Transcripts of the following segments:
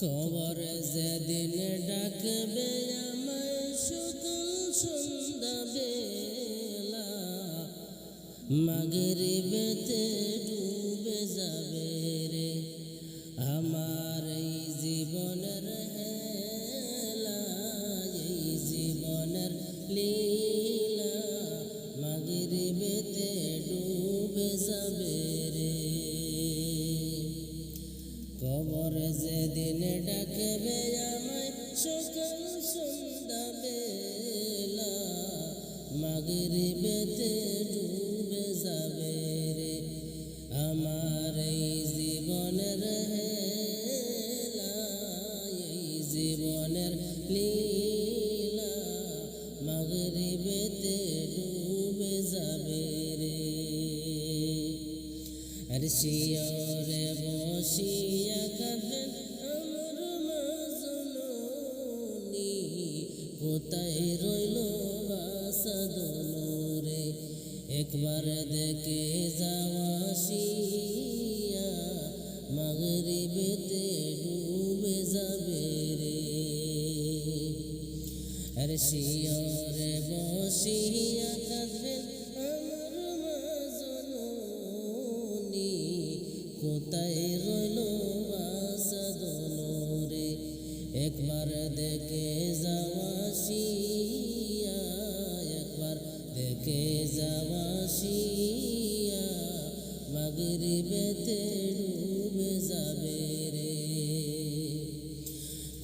কবর যেদিন ডাকবে আমায় সকাল সন্ধ্যা বেলা, মাগরিবেতে ডুবে যাবে রে আমার এই জীবনের হেলা, এই জীবনের লীলা, মাগরিবেতে ডুবে যাবে রে। কবর যেদিন ডাকবে আমায় সকাল সন্ধ্যা বেলা, মাগরিবেতে ডুবে যাবে রে আমার এই জীবনের হেলা, এই জীবনের লীলা, মাগরিবেতে ডুবে যাবে রে। আর শিয়রে বসিয়া কাঁদেন আমার মা জননী, কোথায় রইল বাসাদন রে একবার দেখে যাওয়া আসিয়া, মাগরিবেতে ডুবে যাবে রে। আর শিয়রে বসিয়া কাঁদেন আমার মা জননী, কোথায় রইল বাসাদন রে একবার দেখে যাওয়া আসিয়া, একবার দেখে যাওয়া আসিয়া, মাগরিবেতে ডুবে যাবে রে।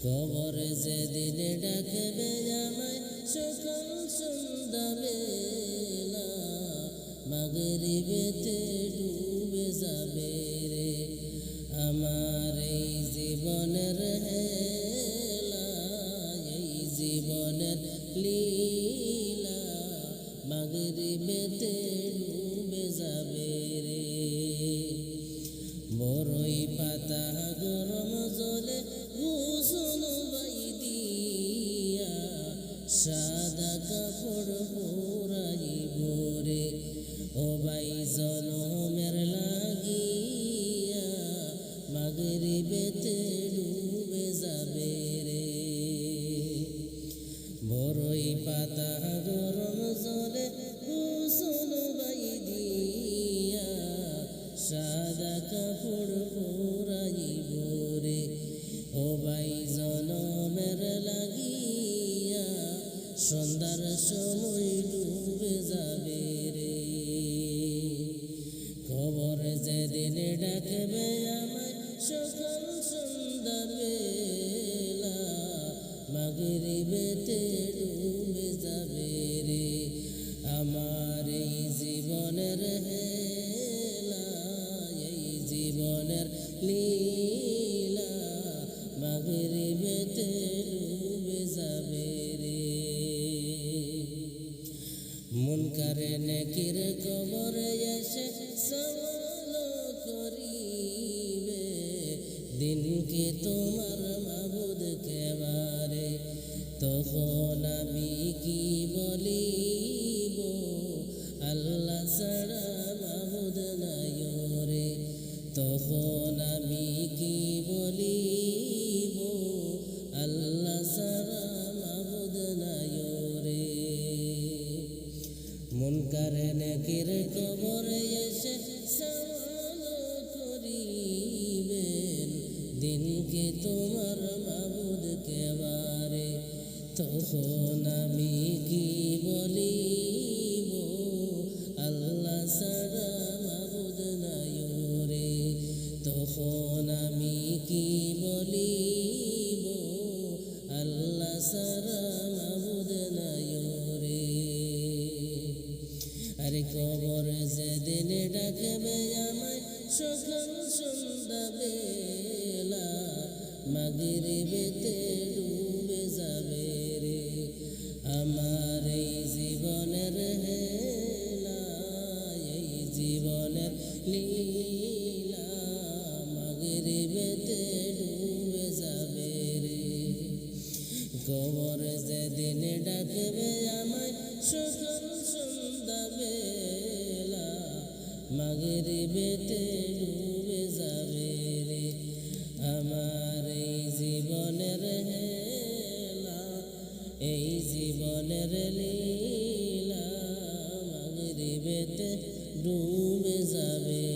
কবর যেদিন ডাকবে আমায় সকাল সন্ধ্যা বেলা, মাগরিবেতে ডুবে যাবে রে আমার এই জীবনের হেলা, এই জীবনের লীলা, মাগরিবেতে ডুবে যাবে রে। বড়ই পাতা গরম জলে গোসল বাইদিয়া, সাদা কাপড় পরাইব রে ও ভাই জনমের লাগিয়া, মাগরিবেতে ডুবে যাবে রে। বড়ই পাতা গরম জলে গোসল বাইদিয়া, সাদা কাপড় পরাইব রে ও ভাই জনমের লাগিয়া, সন্ধ্যার সময় ডুবে যাবে রে। কবর যেদিন ডাকবে আমায় সকাল সন্ধ্যা বেলা, মাগরিবেতে ডুবে যাবে রে আমার এই জীবনের হেলা, এই জীবনের লীলা, মাগরিবেতে ডুবে যাবে রে। মুনকারে নেকির কবরে এসে সওয়াল করিবে, দিন কি তোমার মাবুদ কেবারে, তখন আমি কি বলিব আল্লাহ ছাড়া মাবুদ নাই রে, তখন আমি কি বলিব আল্লাহ ছাড়া মাবুদ নাই রে। মুনকারে নেকির কবরে এসে সওয়াল করিবেন, দিন কি তোমার মাবুদ কেবারে, তখন আমি কি বলিব আল্লাহ ছাড়া মাবুদ নাই রে, তখন আমি কি বলিব আল্লাহ ছাড়া মাবুদ নাই রে। আরে কবর যেদিন ডাকবে আমায় সকাল সন্ধ্যা বেলা, মাগরিবেতে ডুবে যাবে রে আমার এই জীবনের হেলা, এই জীবনের লীলা, মাগরিবেতে ডুবে যাবে রে। কবর যেদিন ডাকবে আমায় সকাল সন্ধ্যা বেলা, মাগরিবেতে ডুবে যাবে রে আমার এই জীবনের লীলা মাগরিবেতে ডুবে যাবে